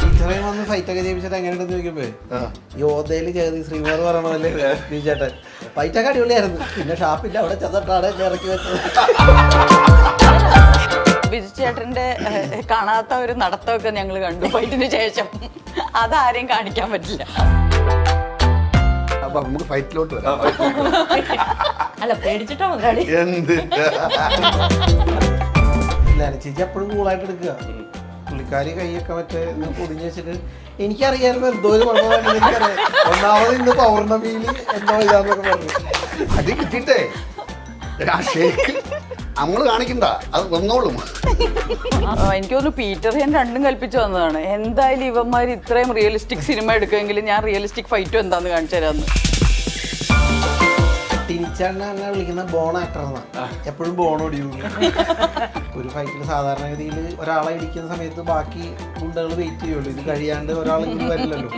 ടീച്ചറേയും വന്ന് ഫൈറ്റൊക്കെ ചെയ്യിപ്പിച്ചിട്ട് എങ്ങനെയുണ്ടെന്ന് ചോദിക്കുമ്പോ യോധയില് ചെയ്ത് ശ്രീകുമാർ പറയണല്ലേ ചേട്ടൻ ഫൈറ്റൊക്കെ അടിപൊളിയായിരുന്നു. പിന്നെ ഷാപ്പില്ല, അവിടെ ചെന്നിട്ടാണ് എന്നെ ഇറക്കി വെച്ചത്. ബിജു ചേട്ടന്റെ കാണാത്ത ഒരു നടത്തമൊക്കെ ഞങ്ങൾ കണ്ടു ഫൈറ്റിന് ശേഷം. അതാരെയും കാണിക്കാൻ പറ്റില്ല. അപ്പൊ നമുക്ക് ഫൈറ്റിലോട്ട് വരാം. അല്ല പേടിച്ചിട്ടോ മുതലാളി. ചേച്ചി എപ്പോഴും കൂളായിട്ട് എടുക്കുക. പുള്ളിക്കാരി കൈയൊക്കെ മറ്റേ പൊടിഞ്ഞ് വെച്ചിട്ട് എനിക്കറിയാമായിരുന്നു എന്തോ ഒരു കുഴപ്പമാണ്. എനിക്കറിയാം ഒന്നാമത് ഇന്ന് പൗർണമിയിൽ എന്തോ ഇതാന്നൊക്കെ പറഞ്ഞു. അത് കിട്ടിയിട്ടേ ആ ഷേക്ക് നമ്മള് കാണിക്കണ്ട, അത് വന്നോളും. എനിക്ക് തോന്നുന്നു പീറ്റർ ഹെൻ രണ്ടും കൽപ്പിച്ചു വന്നതാണ്. എന്തായാലും ഇവന്മാർ ഇത്രയും റിയലിസ്റ്റിക് സിനിമ എടുക്കുമെങ്കിൽ ഞാൻ റിയലിസ്റ്റിക് ഫൈറ്റും എന്താന്ന് കാണിച്ചു തരാമെന്ന്. ടിനിച്ചാണ് അങ്ങനെ വിളിക്കുന്ന ബോൺ ആക്ടർ എന്നാണ്. എപ്പോഴും ബോൺ ഓടിയുള്ളൂ. ഒരു ഫൈറ്റിൽ സാധാരണഗതിയിൽ ഒരാളെ ഇടിക്കുന്ന സമയത്ത് ബാക്കി ഗുണ്ടകൾ വെയിറ്റ് ചെയ്യുള്ളൂ. ഇത് കഴിയാണ്ട് ഒരാൾ ഇങ്ങനെ വരില്ലല്ലോ.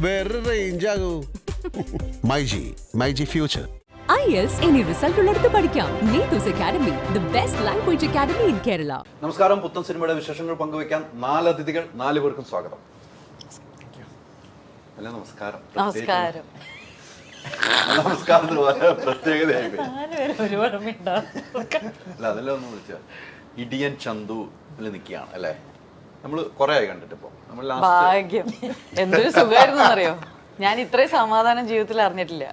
വേറെ റേഞ്ച് ആകൂ. മൈജി ഫ്യൂച്ചർ IELTS ഇനി റിസൾട്ട് ഉള്ളിടത്ത് പഠിക്കാം. Neethu's academy, the best language academy in Kerala. നമസ്കാരം. പുത്തൻ സിനിമയുടെ വിശേഷങ്ങൾ പങ്കുവയ്ക്കാൻ 4 അതിഥികൾ, 4 പേർക്കും സ്വാഗതം. അല്ല നമസ്കാരം. നമസ്കാരം. നമസ്കാരം പ്രത്യേകതയായി. അല്ല അതല്ല ഒന്ന് വിളിച്ചാൽ ഇടിയൻ ചന്തു നിൽക്കുകയാണ് അല്ലേ? നമ്മള് കൊറേ ആയി കണ്ടിട്ട്. ഇപ്പൊ നമ്മൾ ഭാഗ്യം. എന്തൊരു സുഖമായിരുന്നു അറിയോ. ഞാൻ ഇത്രയും സമാധാനം ജീവിതത്തിൽ അറിഞ്ഞിട്ടില്ല.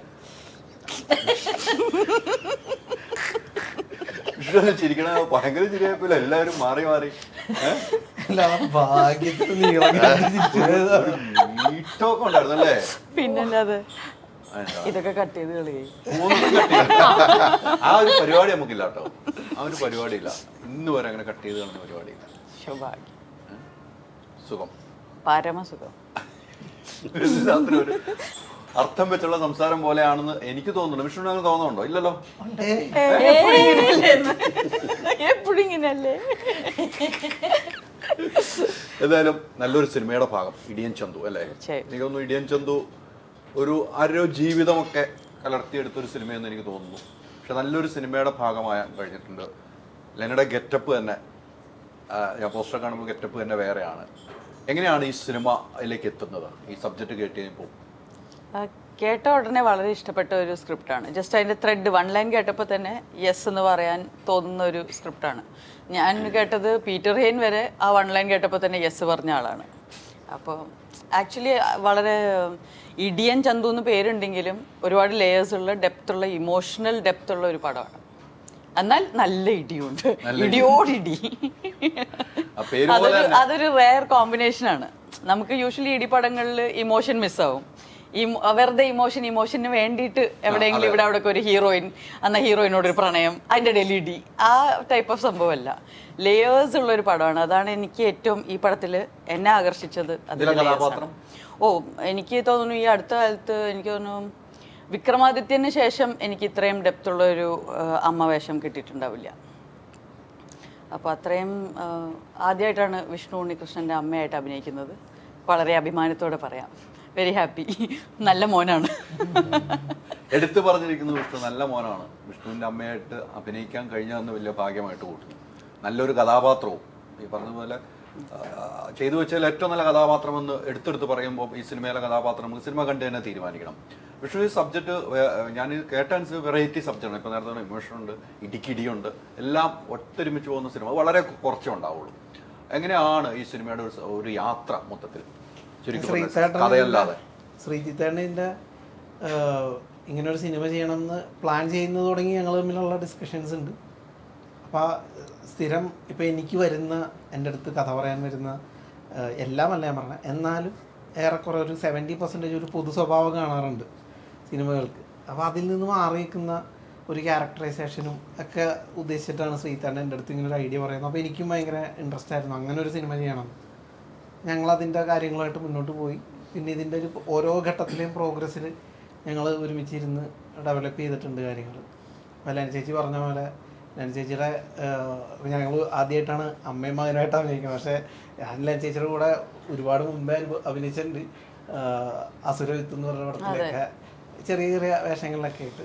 ചിരിക്കണ ഭയങ്കര ചിരിയായില്ല. എല്ലാവരും മാറി മാറി നീട്ടമൊക്കെ ഉണ്ടായിരുന്നു അല്ലേ? പിന്നല്ലാതെ ഇതൊക്കെ കട്ട് ചെയ്ത് കളി. ആ ഒരു പരിപാടി നമുക്കില്ല കേട്ടോ. ആ ഒരു പരിപാടി ഇല്ല. ഇന്ന് വരെ അങ്ങനെ കട്ട് ചെയ്ത് കളഞ്ഞ പരിപാടിയില്ല. ശുഭാഗ്യം. സുഖം, പരമസുഖം. ഒരു അർത്ഥം വെച്ചുള്ള സംസാരം പോലെയാണെന്ന് എനിക്ക് തോന്നുന്നു. വിഷ്ണു അങ്ങനെ തോന്നുന്നുണ്ടോ? ഇല്ലല്ലോ. എപ്പോഴും ഇങ്ങനെയല്ലേ. ഏതായാലും നല്ലൊരു സിനിമയുടെ ഭാഗം ഇടിയൻ ചന്തു അല്ലേ? എനിക്ക് തോന്നുന്നു ഇടിയൻ ചന്തു ഒരു ജീവിതമൊക്കെ കലർത്തിയെടുത്തൊരു സിനിമയെന്ന് എനിക്ക് തോന്നുന്നു. പക്ഷെ നല്ലൊരു സിനിമയുടെ ഭാഗമായാൻ കഴിഞ്ഞിട്ടുണ്ട്. ലെനയുടെ ഗെറ്റപ്പ് തന്നെ, ഞാൻ പോസ്റ്റർ കാണുമ്പോൾ ഗെറ്റപ്പ് തന്നെ വേറെയാണ്. എങ്ങനെയാണ് ഈ സിനിമയിലേക്ക് എത്തുന്നത്? ഈ സബ്ജക്റ്റ് കേട്ട് കഴിഞ്ഞപ്പോൾ കേട്ട ഉടനെ വളരെ ഇഷ്ടപ്പെട്ട ഒരു സ്ക്രിപ്റ്റാണ്. ജസ്റ്റ് അതിൻ്റെ ത്രെഡ് 1 ലൈൻ കേട്ടപ്പോൾ തന്നെ യെസ് എന്ന് പറയാൻ തോന്നുന്ന ഒരു സ്ക്രിപ്റ്റാണ്. ഞാൻ കേട്ടത് പീറ്റർ ഹെയ്ൻ വരെ ആ 1 ലൈൻ കേട്ടപ്പോൾ തന്നെ യെസ് പറഞ്ഞ ആളാണ്. അപ്പോൾ ആക്ച്വലി വളരെ ഇടിയൻ ചന്തു എന്ന് പേരുണ്ടെങ്കിലും ഒരുപാട് ലേയേഴ്സുള്ള ഡെപ്തുള്ള ഇമോഷണൽ ഡെപ്തുള്ള ഒരു പടമാണ്. എന്നാൽ നല്ല ഇടിയുണ്ട്, ഇടിയോടിടി. അതൊരു റെയർ കോമ്പിനേഷനാണ്. നമുക്ക് യൂഷ്വലി ഇടി പടങ്ങളിൽ ഇമോഷൻ മിസ്സാവും. വെറുതെ ഇമോഷന് വേണ്ടിയിട്ട് എവിടെയെങ്കിലും ഇവിടെ അവിടെ ഒരു ഹീറോയിൻ, എന്നാൽ ഹീറോയിനോട് ഒരു പ്രണയം, അതിൻ്റെ ഇടയിൽ ഇടി, ആ ടൈപ്പ് ഓഫ് സംഭവമല്ല. ലേയേഴ്സ് ഉള്ള ഒരു പടമാണ്. അതാണ് എനിക്ക് ഏറ്റവും ഈ പടത്തിൽ എന്നെ ആകർഷിച്ചത്. എനിക്ക് തോന്നുന്നു ഈ അടുത്ത കാലത്ത് എനിക്ക് തോന്നുന്നു വിക്രമാദിത്യന് ശേഷം എനിക്ക് ഇത്രയും ഡെപ്തുള്ള ഒരു അമ്മ വേഷം കിട്ടിയിട്ടുണ്ടാവില്ല. അപ്പോൾ അത്രയും ആദ്യമായിട്ടാണ് വിഷ്ണു ഉണ്ണികൃഷ്ണൻ്റെ അമ്മയായിട്ട് അഭിനയിക്കുന്നത്. വളരെ അഭിമാനത്തോടെ പറയാം. Very happy. നല്ല മോനാണ്. എടുത്തു പറഞ്ഞിരിക്കുന്നത് വിഷ്ണു നല്ല മോനാണ്. വിഷ്ണുവിൻ്റെ അമ്മയായിട്ട് അഭിനയിക്കാൻ കഴിഞ്ഞതെന്ന് വലിയ ഭാഗ്യമായിട്ട് കൂട്ടുന്നു. നല്ലൊരു കഥാപാത്രവും ഈ പറഞ്ഞതുപോലെ ചെയ്തു വെച്ചാൽ ഏറ്റവും നല്ല കഥാപാത്രമെന്ന് എടുത്തെടുത്ത് പറയുമ്പോൾ ഈ സിനിമയിലെ കഥാപാത്രം നമുക്ക് സിനിമ കണ്ട് തന്നെ തീരുമാനിക്കണം. വിഷ്ണു ഈ സബ്ജക്റ്റ് ഞാൻ കേട്ടനുസരിച്ച് വെറൈറ്റി സബ്ജക്റ്റാണ്. ഇപ്പോൾ നേരത്തെ ഇമോഷനുണ്ട്, ഇടിക്കിടിയുണ്ട്, എല്ലാം ഒത്തൊരുമിച്ച് പോകുന്ന സിനിമ വളരെ കുറച്ചേ ഉണ്ടാവുള്ളൂ. എങ്ങനെയാണ് ഈ സിനിമയുടെ ഒരു യാത്ര മൊത്തത്തിൽ? ശ്രീജിത്തേട്ടൻ്റെ ഇങ്ങനൊരു സിനിമ ചെയ്യണമെന്ന് പ്ലാൻ ചെയ്യുന്നത് തുടങ്ങി ഞങ്ങൾ തമ്മിലുള്ള ഡിസ്കഷൻസ് ഉണ്ട്. അപ്പോൾ സ്ഥിരം ഇപ്പോൾ എനിക്ക് വരുന്ന എൻ്റെ അടുത്ത് കഥ പറയാൻ വരുന്ന എല്ലാമല്ല ഞാൻ പറഞ്ഞത്, എന്നാലും ഏറെക്കുറെ ഒരു 70% ഒരു പൊതു സ്വഭാവം കാണാറുണ്ട് സിനിമകൾക്ക്. അപ്പോൾ അതിൽ നിന്ന് മാറി നിൽക്കുന്ന ഒരു ക്യാരക്ടറൈസേഷനും ഒക്കെ ഉദ്ദേശിച്ചിട്ടാണ് ശ്രീജിത്തേട്ടൻ എൻ്റെ അടുത്ത് ഇങ്ങനെ ഒരു ഐഡിയ പറയുന്നത്. അപ്പോൾ എനിക്കും ഭയങ്കര ഇൻട്രസ്റ്റ് ആയിരുന്നു അങ്ങനെ ഒരു സിനിമ ചെയ്യണം. ഞങ്ങളതിൻ്റെ കാര്യങ്ങളായിട്ട് മുന്നോട്ട് പോയി. പിന്നെ ഇതിൻ്റെ ഒരു ഓരോ ഘട്ടത്തിലെയും പ്രോഗ്രസ്സിൽ ഞങ്ങൾ ഒരുമിച്ചിരുന്ന് ഡെവലപ്പ് ചെയ്തിട്ടുണ്ട് കാര്യങ്ങൾ. വല്ലാൻ ചേച്ചി പറഞ്ഞ പോലെ ലാൻ ചേച്ചിയുടെ ഞങ്ങൾ ആദ്യമായിട്ടാണ് അമ്മയും മകനായിട്ട് അഭിനയിക്കുന്നത്. പക്ഷേ ഞാൻ ലാൻ ചേച്ചിയുടെ കൂടെ ഒരുപാട് മുമ്പേ അഭിനയിച്ചിട്ടുണ്ട്. അസുരവിത്ത് എന്ന് പറഞ്ഞ പടത്തിലൊക്കെ ചെറിയ ചെറിയ വേഷങ്ങളിലൊക്കെ ആയിട്ട്.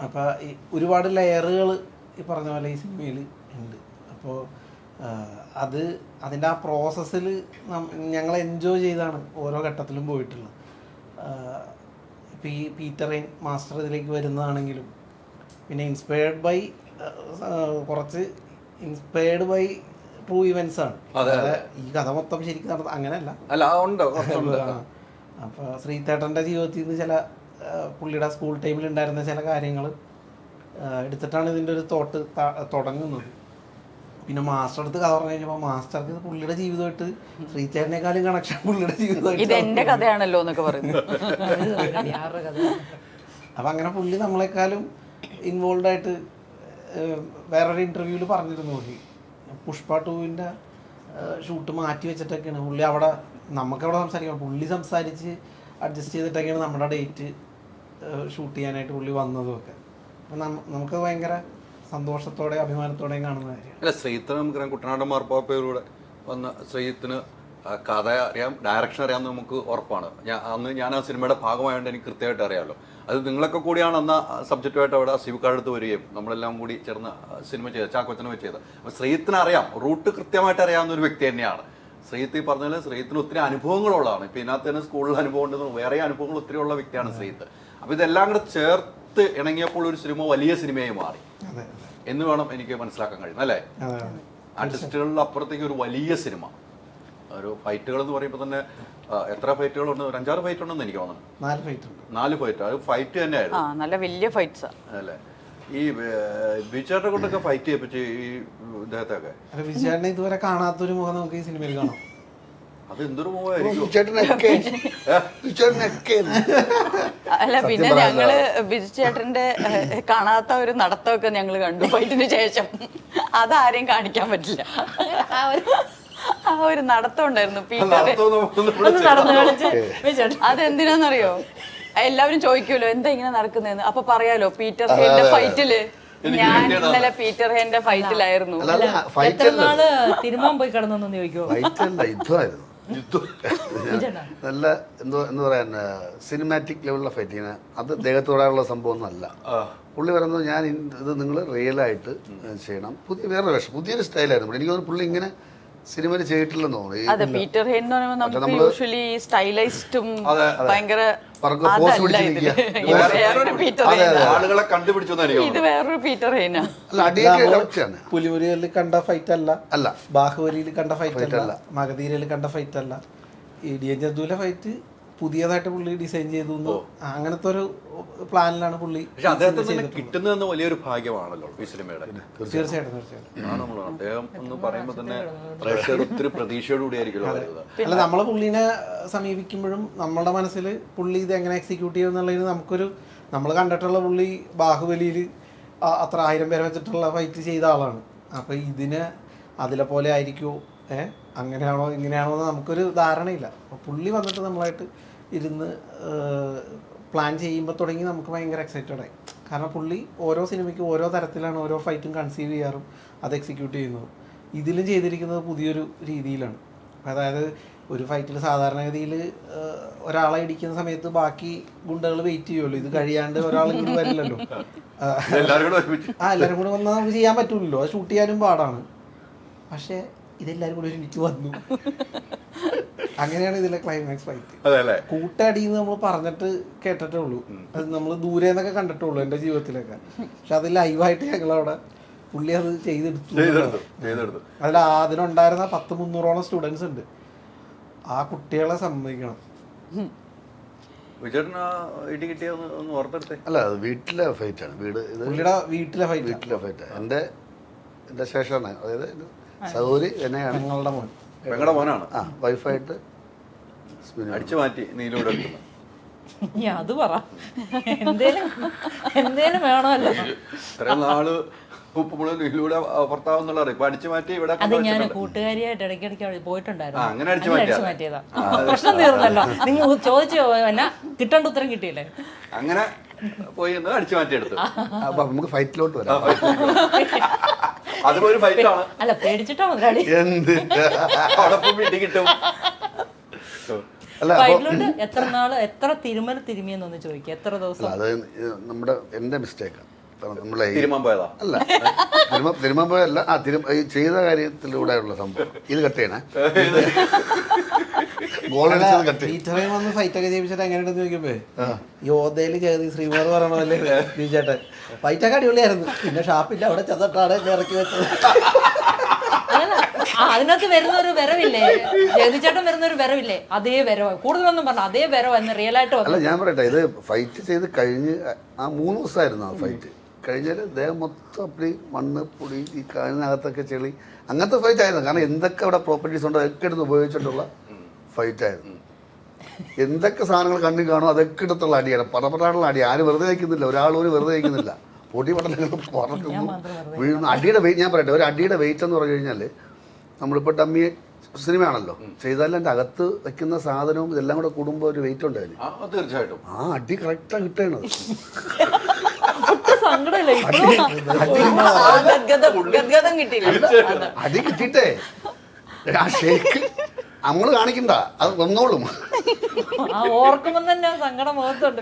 അപ്പോൾ ഈ ഒരുപാട് ലെയറുകൾ ഈ പറഞ്ഞ പോലെ ഈ സിനിമയിൽ ഉണ്ട്. അപ്പോൾ അതിൻ്റെ ആ പ്രോസസ്സിൽ ഞങ്ങൾ എൻജോയ് ചെയ്താണ് ഓരോ ഘട്ടത്തിലും പോയിട്ടുള്ളത്. ഇപ്പോൾ ഈ പീറ്റർ റെയിൻ മാസ്റ്റർ ഇതിലേക്ക് വരുന്നതാണെങ്കിലും പിന്നെ ഇൻസ്പയർഡ് ബൈ കുറച്ച് ഇൻസ്പയർഡ് ബൈ ട്രൂ ഇവൻസ് ആണ്. അതായത് ഈ കഥ മൊത്തം ശരിക്കും നടന്ന അങ്ങനെയല്ല. അപ്പോൾ ശ്രീതേട്ടൻ്റെ ജീവിതത്തിൽ നിന്ന് ചില പുള്ളിയുടെ സ്കൂൾ ടൈമിൽ ഉണ്ടായിരുന്ന ചില കാര്യങ്ങൾ എടുത്തിട്ടാണ് ഇതിൻ്റെ ഒരു തോട്ട് തുടങ്ങുന്നത്. പിന്നെ മാസ്റ്റർ അടുത്ത് കഥ പറഞ്ഞു കഴിഞ്ഞപ്പോൾ മാസ്റ്റർക്ക് പുള്ളിയുടെ ജീവിതമായിട്ട് ശ്രീചേട്ടനേക്കാളും കണക്ഷൻ പുള്ളിയുടെ ജീവിതമായിട്ട് ഇത് എന്റെ കഥയാണല്ലോ എന്നൊക്കെ പറയുന്നു. അപ്പം അങ്ങനെ പുള്ളി നമ്മളെക്കാളും ഇൻവോൾവ് ആയിട്ട് വേറൊരു ഇൻ്റർവ്യൂവിൽ പറഞ്ഞിരുന്നു. പുള്ളി പുഷ്പ 2-ൻ്റെ ഷൂട്ട് മാറ്റി വെച്ചിട്ടൊക്കെയാണ് പുള്ളി അവിടെ നമുക്കവിടെ സംസാരിക്കണം. പുള്ളി സംസാരിച്ച് അഡ്ജസ്റ്റ് ചെയ്തിട്ടൊക്കെയാണ് നമ്മുടെ ഡേറ്റ് ഷൂട്ട് ചെയ്യാനായിട്ട് പുള്ളി വന്നതുമൊക്കെ. അപ്പം നമുക്ക് ഭയങ്കര സന്തോഷത്തോടെ അഭിമാനത്തോടെയും കാണുന്ന കാര്യമാണ്. അല്ല, ശ്രീത്തിന് നമുക്കറിയാം, കുട്ടനാടൻ മാർപ്പാപ്പയിലൂടെ വന്ന ശ്രീത്തിന് കഥ അറിയാം, ഡയറക്ഷൻ അറിയാമെന്ന് നമുക്ക് ഉറപ്പാണ്. ഞാൻ ആ സിനിമയുടെ ഭാഗമായതുകൊണ്ട് എനിക്ക് കൃത്യമായിട്ട് അറിയാമല്ലോ. അത് നിങ്ങളൊക്കെ കൂടിയാണ് അന്ന് സബ്ജക്റ്റുമായിട്ട് അവിടെ സിവിക്കാടുത്ത് വരികയും നമ്മളെല്ലാം കൂടി ചേർന്ന് സിനിമ ചെയ്തത്, ചാക്കോച്ചനെ വെച്ചത്. അപ്പോൾ ശ്രീത്തിന് അറിയാം, റൂട്ട് കൃത്യമായിട്ട് അറിയാവുന്ന ഒരു വ്യക്തി തന്നെയാണ് ശ്രീത്ത്. ഈ പറഞ്ഞാൽ ശ്രീത്തിന് ഒത്തിരി അനുഭവങ്ങളുള്ളതാണ്. ഇപ്പം ഇതിനകത്ത് തന്നെ സ്കൂളിൽ അനുഭവം ഉണ്ടെന്ന് വേറെ അനുഭവങ്ങൾ ഒത്തിരി ഉള്ള വ്യക്തിയാണ് ശ്രീത്ത്. അപ്പോൾ ഇതെല്ലാം കൂടെ ചേർത്ത് ഇണങ്ങിയപ്പോൾ ഒരു സിനിമ വലിയ സിനിമയായി മാറി എന്ന് വേണം എനിക്ക് മനസ്സിലാക്കാൻ കഴിയുന്നത്, അല്ലേ? ആർട്ടിസ്റ്റുകളുടെ അപ്പുറത്തേക്ക് ഒരു വലിയ സിനിമ, ഒരു ഫൈറ്റുകൾ എന്ന് പറയുമ്പോൾ തന്നെ എത്ര ഫൈറ്റുകളുണ്ട്? ഒരു 5-6 ഫൈറ്റ് ഉണ്ടെന്ന് എനിക്ക് തോന്നുന്നു. 4 ഫൈറ്റ്. അത് ഫൈറ്റ് തന്നെയായിരുന്നു, നല്ല വലിയ ഫൈറ്റ്സാ അല്ലേ? ഈ വിജയേട്ടനെ കൊണ്ടൊക്കെ ഫൈറ്റ് ചെയ്യിപ്പിച്ച് ഈ ഇദ്ദേഹത്തൊക്കെ വിജയേട്ടനെ ഇതുവരെ കാണാത്തൊരു മുഖം നമുക്ക് ഈ സിനിമയിൽ കാണാം. അത് എന്തൊരു മുഖമായിരിക്കും. അല്ല, പിന്നെ ഞങ്ങള് ബിജു ചേട്ടന്റെ കാണാത്ത ഒരു നടത്തമൊക്കെ ഞങ്ങൾ കണ്ടു ഫൈറ്റിന് ശേഷം. അതാരെയും കാണിക്കാൻ പറ്റില്ല. ആ ഒരു നടത്തം ഉണ്ടായിരുന്നു അതെന്തിനാന്നറിയോ? എല്ലാവരും ചോദിക്കൂലോ എന്താ ഇങ്ങനെ നടക്കുന്നതെന്ന്. അപ്പൊ പറയാലോ, പീറ്റർ ഹെന്റെ ഫൈറ്റില് ഞാൻ ഇന്നലെ പീറ്റർ ഹെന്റെ ഫൈറ്റിലായിരുന്നു. തിരുമാൻ പോയി കിടന്നു ചോദിക്കുമോ? നല്ല എന്ന് പറയാൻ സിനിമാറ്റിക് ലെവലിലുള്ള ഫൈറ്റിങ്, അത് ദേഹത്തോടാനുള്ള സംഭവം ഒന്നല്ല. പുള്ളി പറയുന്നത് ഞാൻ ഇത് നിങ്ങൾ റിയലായിട്ട് ചെയ്യണം. വേറൊരു വേഷം, പുതിയൊരു സ്റ്റൈലായിരുന്നു. എനിക്ക് തോന്നുന്നു പുള്ളി ഇങ്ങനെ സിനിമയിൽ ചെയ്തിട്ടില്ലെന്ന് തോന്നുന്നു. അതെ, പീറ്റർ ഹെൻ എന്ന് പറയുമ്പോൾ നമുക്ക് യൂഷ്വലി സ്റ്റൈലൈസ്ഡും ഭയങ്കര ആളുകളെ കണ്ടുപിടിച്ചു. ഇത് വേറൊരു പീറ്റർ ഹെയ്നാ. പുലിമുരുകനിൽ കണ്ട ഫൈറ്റ് അല്ല, ബാഹുബലിയിൽ കണ്ട ഫൈറ്റ് അല്ല, മഗധീരയിൽ കണ്ട ഫൈറ്റ് അല്ല. ഇടിയൻ ജന്തുവിലെ ഫൈറ്റ് പുതിയതായിട്ട് പുള്ളി ഡിസൈൻ ചെയ്തു. അങ്ങനത്തെ ഒരു പ്ലാനിലാണ് പുള്ളി. പക്ഷെ അദ്ദേഹത്തിന് കിട്ടുന്നതെന്ന് വലിയൊരു ഭാഗ്യമാണല്ലോ ഈ സിനിമയുടെ. തീർച്ചയായിട്ടും അദ്ദേഹം എന്ന് പറയുമ്പോൾ തന്നെ പ്രേക്ഷകർ ഒത്തിരി പ്രതീക്ഷയോടുകൂടി ആയിരിക്കുമല്ലോ. അല്ല, നമ്മളെ പുള്ളിനെ സമീപിക്കുമ്പോഴും നമ്മുടെ മനസ്സിൽ പുള്ളി ഇത് എങ്ങനെ എക്സിക്യൂട്ട് ചെയ്യും എന്നുള്ളതിന് നമ്മൾ കണ്ടിട്ടുള്ള പുള്ളി ബാഹുബലിയിൽ അത്ര 1000 പേരെ വെച്ചിട്ടുള്ള ഫൈറ്റ് ചെയ്ത ആളാണ്. അപ്പോൾ ഇതിന് അതിലെ പോലെ ആയിരിക്കുമോ, അങ്ങനെയാണോ ഇങ്ങനെയാണോ എന്ന് നമുക്കൊരു ധാരണയില്ല. അപ്പോൾ പുള്ളി വന്നിട്ട് നമ്മളായിട്ട് ഇരുന്ന് പ്ലാൻ ചെയ്യുമ്പോൾ തുടങ്ങി നമുക്ക് ഭയങ്കര എക്സൈറ്റഡ് ആയി. കാരണം പുള്ളി ഓരോ സിനിമയ്ക്കും ഓരോ തരത്തിലാണ് ഓരോ ഫൈറ്റും കൺസീവ് ചെയ്യാറും അത് എക്സിക്യൂട്ട് ചെയ്യുന്നതും. ഇതിലും ചെയ്തിരിക്കുന്നത് പുതിയൊരു രീതിയിലാണ്. അതായത് ഒരു ഫൈറ്റിൽ സാധാരണഗതിയിൽ ഒരാളെ ഇടിക്കുന്ന സമയത്ത് ബാക്കി ഗുണ്ടകൾ വെയിറ്റ് ചെയ്യുമല്ലോ, ഇത് കഴിയാണ്ട് ഒരാൾ ഇങ്ങോട്ട് വരില്ലല്ലോ. എല്ലാവരും കൂടെ വന്നാൽ നമുക്ക് ചെയ്യാൻ പറ്റില്ലല്ലോ, അത് ഷൂട്ട് ചെയ്യാനും പാടാണ്. പക്ഷേ ഇതെല്ലാവരും കൂടെ എനിക്ക് വന്നു. അങ്ങനെയാണ് ഇതിലെ ക്ലൈമാക്സ് ഫൈറ്റ്. കൂട്ടടിന്ന് നമ്മൾ പറഞ്ഞിട്ട് കേട്ടിട്ടേ ഉള്ളൂ, അത് നമ്മൾ ദൂരെ നിന്നൊക്കെ കണ്ടിട്ടുള്ളൂ എൻ്റെ ജീവിതത്തിലൊക്കെ. പക്ഷെ അത് ലൈവായിട്ട് ഞങ്ങളവിടെ പുള്ളി അത് ചെയ്തെടുത്തു. അതിൽ അതിനുണ്ടായിരുന്ന 100-300ഓളം സ്റ്റുഡൻസ് ഉണ്ട്. ആ കുട്ടികളെ സമ്മതിക്കണം. അല്ല, അത് വീട്ടിലെ ഫൈറ്റാണ്. പുള്ളിയുടെ വീട്ടിലെ ഫൈറ്റ് എൻ്റെ ശേഷമാണ്. അതായത് സൗരി എന്നെയാണ് ഞങ്ങളുടെ മോനാണ് വൈഫായിട്ട് അടിച്ചു മാറ്റി നീലൂടെ അത് പറ, എന്തേലും വേണമല്ലോ. ഇത്രയും നാള് ഉപ്പുമുള നീലൂടെ ഭർത്താവെന്നുള്ള ഇപ്പൊ അടിച്ചു മാറ്റി ഇവിടെ. അത് ഞാൻ കൂട്ടുകാരിയായിട്ട് ഇടയ്ക്കിടയ്ക്ക് പോയിട്ടുണ്ടായിരുന്നു. അങ്ങനെ അടിച്ചു മാറ്റിയതാ. പ്രശ്നം തീർന്നല്ലോ. നിങ്ങൾ ചോദിച്ചോ, എന്നാ കിട്ടേണ്ട ഉത്തരം കിട്ടിയില്ലേ? അങ്ങനെ പോയി എന്ന് അടിച്ചു മാറ്റിയെടുത്തു. അപ്പൊ നമുക്ക് ഫൈറ്റിലോട്ട് വരാം. അതും ഒരു ഫൈറ്റാണ്. അല്ല പേടിച്ചിട്ടാ മുതലാളി. എന്തിന്റെ അവിടെ പോയി ഇടി കിട്ടും. അല്ല അപ്പൊ ഫൈറ്റിലോട്ട് എത്ര തിരുമിയെന്നൊന്ന് ചോദിക്കുക, എത്ര ദിവസം? അത് എന്റെ മിസ്റ്റേക്കാണ്. നമ്മളെ തിരുമാൻ പോയതാ അല്ല തിരുമമ്പല്ല ഈ ചെയ്ത കാര്യത്തിലൂടെയുള്ള സംഭവം. ഇത് കട്ട് ചെയ്യണേ. ഗോൾ അടിച്ചത് കട്ട് ചെയ്യും. പീറ്ററേയും വന്ന് ഫൈറ്റ് ഒക്കെ ചെയ്യിപ്പിച്ചിട്ട് എങ്ങനെയുണ്ടെന്ന് ചോദിക്കുമ്പോ യോധയില് ചെയ്ത് ശ്രീമാർ പറയണല്ലേ ബിജേട്ടൻ ഫൈറ്റൊക്കെ അടിപൊളിയായിരുന്നു. പിന്നെ ഷാപ്പില്ല അവിടെ ചെന്നിട്ടാണ് ഇറക്കി വെച്ചത്. അതിനകത്ത് വരുന്ന ഒരു വരവില്ലേ, ജഗതിച്ചേട്ടൻ വരുന്ന ഒരു വരവില്ലേ, അതേ വരവ്, കൂടുതലൊന്നും പറഞ്ഞ അതേ വരവ് എന്ന് റിയൽ ആയിട്ട് അല്ല ഞാൻ പറയട്ടെ, ഇത് ഫൈറ്റ് ചെയ്ത് കഴിഞ്ഞ് ആ 3 ദിവസമായിരുന്നു ആ ഫൈറ്റ് കഴിഞ്ഞാൽ ദേഹം മൊത്തം അപ്പടി മണ്ണ് പൊടി ഈ കാലിനകത്തൊക്കെ ചെളി അങ്ങനത്തെ ഫൈറ്റ് ആയിരുന്നു. കാരണം എന്തൊക്കെ അവിടെ പ്രോപ്പർട്ടീസ് ഉണ്ടോ അതൊക്കെ എടുത്ത് ഉപയോഗിച്ചിട്ടുള്ള ഫൈറ്റ് ആയിരുന്നു. എന്തൊക്കെ സാധനങ്ങൾ കണ്ണിൽ കാണും അതൊക്കെ എടുത്തുള്ള അടിയാണ്. പടപടാനുള്ള അടി. ആരും വെറുതെ വയ്ക്കുന്നില്ല, ഒരാളൊരു വെറുതെ വയ്ക്കുന്നില്ല. പൊടി പടലങ്ങൾ പറക്കുന്നു വീഴുന്നു. അടിയുടെ വെയിറ്റ് ഞാൻ പറയട്ടെ, ഒരു അടിയുടെ വെയിറ്റ് എന്ന് പറഞ്ഞു കഴിഞ്ഞാൽ നമ്മളിപ്പോൾ ഡമ്മി സിനിമയാണല്ലോ ചെയ്താലും എൻ്റെ അകത്ത് വെക്കുന്ന സാധനവും ഇതെല്ലാം കൂടെ കൂടുമ്പോൾ ഒരു വെയിറ്റ് ഉണ്ടായിരുന്നു. തീർച്ചയായിട്ടും ആ അടി കറക്റ്റാണ് കിട്ടണത്. അടി കിട്ടിയിട്ടേ ആ ഷേക്ക് നമ്മള് കാണിക്കണ്ട, അത് വന്നോളും. ഓർക്കുമ്പോ തന്നെ സങ്കടം മുഖത്തുണ്ട്.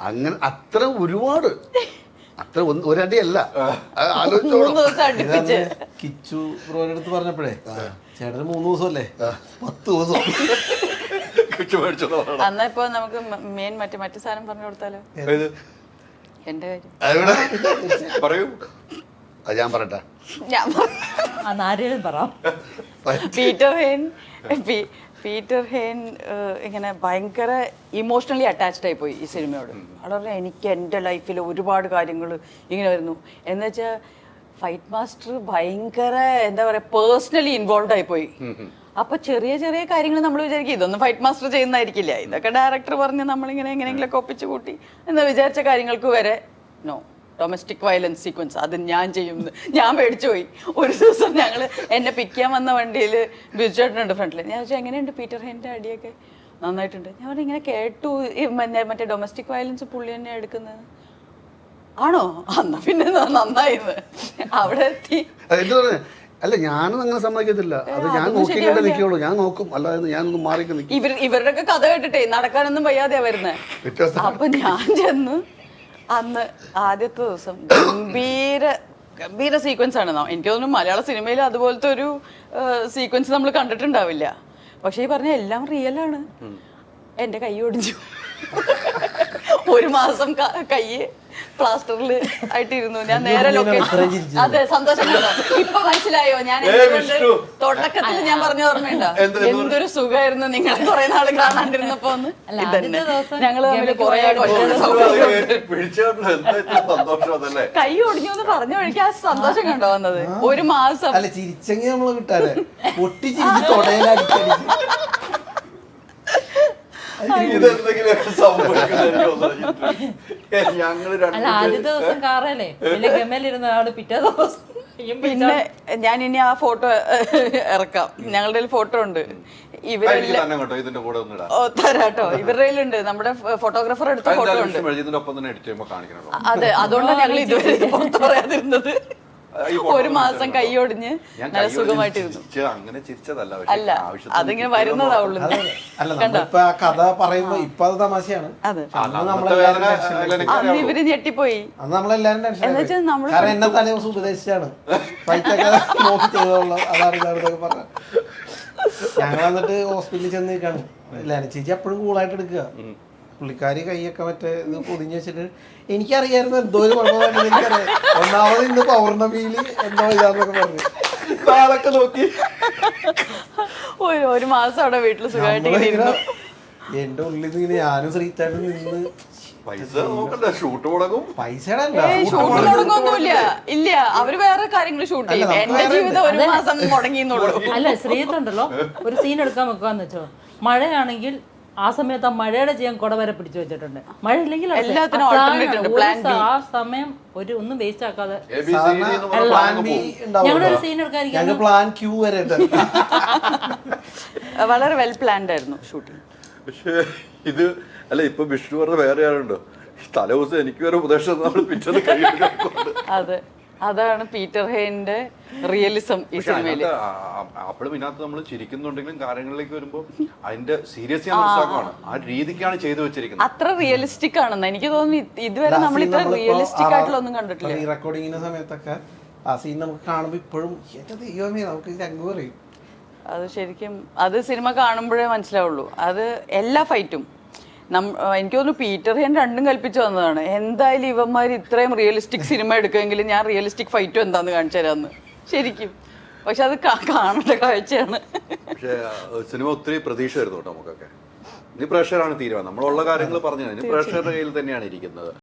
അങ്ങനെ അത്ര ഒരുപാട് അത്ര ഒരടിയല്ല ആലോചിച്ചോളൂ. കിച്ചു ബ്രോയുടെ അടുത്ത് പറഞ്ഞപ്പോഴേ ചേട്ടന് 3 ദിവസമല്ലേ 10 ദിവസം എന്നാ ഇപ്പൊ നമുക്ക് മെയിൻ മറ്റു സാധനം പറഞ്ഞു കൊടുത്താലോ? എന്റെ കാര്യം പറയൂ. അത് ഞാൻ പറയട്ടെ. ആരെയും പറയാം. പീറ്റർ ഹെയ്ൻ ഇങ്ങനെ ഭയങ്കര ഇമോഷണലി അറ്റാച്ച്ഡ് ആയിപ്പോയി ഈ സിനിമയോട്. വളരെ എനിക്ക് എൻ്റെ ലൈഫിൽ ഒരുപാട് കാര്യങ്ങൾ ഇങ്ങനെ വരുന്നു എന്ന് വെച്ചാൽ ഫൈറ്റ് മാസ്റ്റർ ഭയങ്കര എന്താ പറയുക പേഴ്സണലി ഇൻവോൾവ് ആയിപ്പോയി. അപ്പൊ ചെറിയ ചെറിയ കാര്യങ്ങൾ നമ്മൾ വിചാരിക്കും ഇതൊന്നും ഫൈറ്റ് മാസ്റ്റർ ചെയ്യുന്നതായിരിക്കില്ല, ഇതൊക്കെ ഡയറക്ടർ പറഞ്ഞ് നമ്മളിങ്ങനെ എങ്ങനെയെങ്കിലൊക്കെ ഒപ്പിച്ച് കൂട്ടി എന്ന് വിചാരിച്ച കാര്യങ്ങൾക്ക് വരെ നോ, ഡൊമസ്റ്റിക് വയലൻസ് സീക്വൻസ് അത് ഞാൻ ചെയ്യുമെന്ന് ഞാൻ പേടിച്ചു പോയി. ഒരു ദിവസം ഞങ്ങൾ എന്നെ പിക്ക് ചെയ്യാൻ വന്ന വണ്ടിയിൽ ബിജുചേട്ടനുണ്ട് ഫ്രണ്ടിൽ. ഞാൻ ചോദിച്ചാൽ എങ്ങനെയുണ്ട് പീറ്റർ ഹെയ്ൻ്റെ അടിയൊക്കെ? നന്നായിട്ടുണ്ട്. ഞാൻ പറഞ്ഞു ഇങ്ങനെ കേട്ടു മറ്റേ ഡൊമസ്റ്റിക് വയലൻസ് പുള്ളി തന്നെ എടുക്കുന്നത് ആണോ? അന്ന് പിന്നെ നന്നായിരുന്നു. അവിടെ എത്തി അല്ല ഞാനും അങ്ങനെ സമ്മതിക്കത്തില്ല. അത് ഞാൻ നോക്കിയിട്ടേ നിൽക്കുള്ളൂ. ഞാൻ നോക്കും, അല്ലാതെ ഞാനൊന്നും മാറിക്ക് നിൽക്കും. ഇവരുടെയൊക്കെ കഥ കേട്ടിട്ടേ നടക്കാനൊന്നും വയ്യാതെയാ വരുന്നത്. അപ്പൊ ഞാൻ ചെന്ന് അന്ന് ആദ്യത്തെ ദിവസം ഗംഭീര സീക്വൻസ് ആണ്. എനിക്ക് തോന്നുന്നു മലയാള സിനിമയിൽ അതുപോലത്തെ ഒരു സീക്വൻസ് നമ്മൾ കണ്ടിട്ടുണ്ടാവില്ല. പക്ഷെ ഈ പറഞ്ഞ എല്ലാം റിയലാണ്. എൻ്റെ കൈ ഒടിഞ്ഞു. 1 മാസം കൈ പ്ലാസ്റ്ററിൽ ആയിട്ടിരുന്നു. ഞാൻ നേരെ ലൊക്കേഷൻ അതെ സന്തോഷം കണ്ടോ? ഇപ്പൊ മനസ്സിലായോ ഞാൻ തുടക്കത്തിൽ ഞാൻ പറഞ്ഞ ഓർമ്മയുണ്ടോ? എന്തൊരു സുഖമായിരുന്നു നിങ്ങളെ കുറെ നാള് കാണാണ്ടിരുന്നപ്പോ. ഞങ്ങള് തമ്മിൽ കുറെ കൈ ഒടിഞ്ഞു എന്ന് പറഞ്ഞ വഴിക്ക് ആ സന്തോഷം കണ്ടോ വന്നത്? 1 മാസം അല്ല ചിരിച്ചെങ്കിൽ നമ്മള് കിട്ടാതെ പൊട്ടി ചിരിച്ച് തൊടയിലടിച്ചടിച്ച് അല്ല ആദ്യത്തെ ദിവസം കാറല്ലേ വലിയ ഗമയിലിരുന്ന ആള് പിറ്റേ ദിവസം. പിന്നെ ഞാൻ ഇനി ആ ഫോട്ടോ ഇറക്കാം. ഞങ്ങളുടെ ഫോട്ടോ ഉണ്ട് തരാട്ടോ. ഇവരുടെ കയ്യിലുണ്ട്. നമ്മുടെ ഫോട്ടോഗ്രാഫർ എടുത്ത ഫോട്ടോ ഉണ്ട്. അതെ, അതുകൊണ്ടാണ് ഞങ്ങൾ ഇതുവരെ പുറത്ത് പറയാതിരുന്നത്. 1 മാസം കൈ ഒടിഞ്ഞ് നല്ല സുഖമായിട്ടിരുന്നു. അല്ല അതിങ്ങനെ വരുന്നതാവുള്ളൂ. അല്ല നമ്മളിപ്പോ ആ കഥ പറയുമ്പോ ഇപ്പൊ അത് തമാശയാണ്. അന്ന് ഇവര് ഞെട്ടിപ്പോയി. അന്ന് നമ്മളെല്ലാരും ടെൻഷൻ. കാരണം എന്നെ തലേ ദിവസം ഉപദേശിച്ചാണ് ഫൈറ്റൊക്കെ നോക്കി ചെയ്തോളൂ അതാണ് ഇതൊക്കെ പറഞ്ഞ. ഞങ്ങൾ വന്നിട്ട് ഹോസ്പിറ്റലിൽ ചെന്ന് നിൽക്കാണ്. എല്ലാരും ചേച്ചി എപ്പോഴും കൂളായിട്ട് എടുക്കുക. പുള്ളിക്കാരി കൈയൊക്കെ മറ്റേ ഇത് പൊതിഞ്ഞ് വെച്ചിട്ട് എനിക്കറിയായിരുന്നു എന്തോ ഒരു കുഴപ്പമായിട്ട്. എനിക്കറിയാം ഒന്നാമത് ഇന്ന് പൗർണമിയില് എന്തോ ഇതാന്നൊക്കെ പറഞ്ഞു താളൊക്കെ നോക്കി 1 മാസം അവിടെ വീട്ടിൽ സുഖമായിട്ട് എന്റെ ഉള്ളിൽ നിന്ന് ഇങ്ങനെ ഞാനും ശ്രീത്തായിട്ട് നിന്ന് ഷൂട്ട് മുടങ്ങൊന്നുമില്ല. ഇല്ല, അവര് വേറെ കാര്യങ്ങൾ ഷൂട്ട് ചെയ്യും. എന്റെ ജീവിതം 1 മാസം മുടങ്ങിയെന്നുള്ളൂ. അല്ല ശ്രീത്തുണ്ടല്ലോ ഒരു സീൻ എടുക്കാൻ വെക്കാന്ന് വെച്ചോ, മഴയാണെങ്കിൽ ആ സമയത്ത് ആ മഴയുടെ ചെയ്യാൻ കുട വരെ പിടിച്ചു വെച്ചിട്ടുണ്ട്. മഴ ഇല്ലെങ്കിൽ ആ സമയം ഒന്നും വേസ്റ്റ് ആക്കാതെ ഞങ്ങളൊരു സീൻ എടുക്കാൻ വളരെ വെൽ പ്ലാൻഡ് ആയിരുന്നു ഷൂട്ടിംഗ്. പക്ഷേ ഇത് അല്ല ഇപ്പൊ വിഷ്ണു പറഞ്ഞ വേറെ ആളുണ്ടോ, തലേദിവസം എനിക്ക് വരെ ഉപദേശം നമ്മൾ പിറ്റേന്ന് കഴിയുന്നുണ്ട്. അതെ, അതാണ് പീറ്റർ ഹെയിന്റെ റിയലിസം ഈ സിനിമയിൽ. അപ്പോഴും ഇതിനകത്ത് നമ്മൾ ചിരിക്കുന്നുണ്ടെങ്കിലും കാര്യങ്ങളിലേക്ക് വരുമ്പോൾ അതിന്റെ സീരിയസ് ഞാൻ മനസ്സിലാക്കുകയാണ്. ആ രീതിക്കാണ് ചെയ്തു വെച്ചിരിക്കുന്നത്. അത്ര റിയലിസ്റ്റിക് ആണെന്ന് എനിക്ക് തോന്നുന്നു. ഇതുവരെ നമ്മൾ ഇത്ര റിയലിസ്റ്റിക് ആയിട്ടുള്ള ഒന്നും കണ്ടിട്ടില്ല. ഈ റെക്കോർഡിങ്ങിന്റെ സമയത്തൊക്കെ ആ സീൻ നമുക്ക് കാണുമ്പോൾ ഇപ്പോഴും എന്റെ ദൈവമേ നമുക്ക് ചങ്ക് പറയും. അത് ശരിക്കും അത് സിനിമ കാണുമ്പോഴേ മനസ്സിലാവുള്ളൂ. അത് എല്ലാ ഫൈറ്റും എനിക്ക് തോന്നുന്നു പീറ്റർ ഹെൻ രണ്ടും കൽപ്പിച്ചു വന്നതാണ്. എന്തായാലും ഇവന്മാർ ഇത്രയും റിയലിസ്റ്റിക് സിനിമ എടുക്കുമെങ്കിൽ ഞാൻ റിയലിസ്റ്റിക് ഫൈറ്റും എന്താന്ന് കാണിച്ചു തരാമെന്ന്. ശരിക്കും പക്ഷെ അത് കാണേണ്ട കാഴ്ചയാണ്. പക്ഷേ സിനിമ ഒത്തിരി പ്രതീക്ഷ വരുന്നു കേട്ടോ നമുക്കൊക്കെ. ഇനി പ്രേക്ഷകരാണ് തീരുമാനം. നമ്മളുള്ള കാര്യങ്ങൾ പറഞ്ഞു, ഇനി പ്രേക്ഷകരുടെ കയ്യിൽ തന്നെയാണ് ഇരിക്കുന്നത്.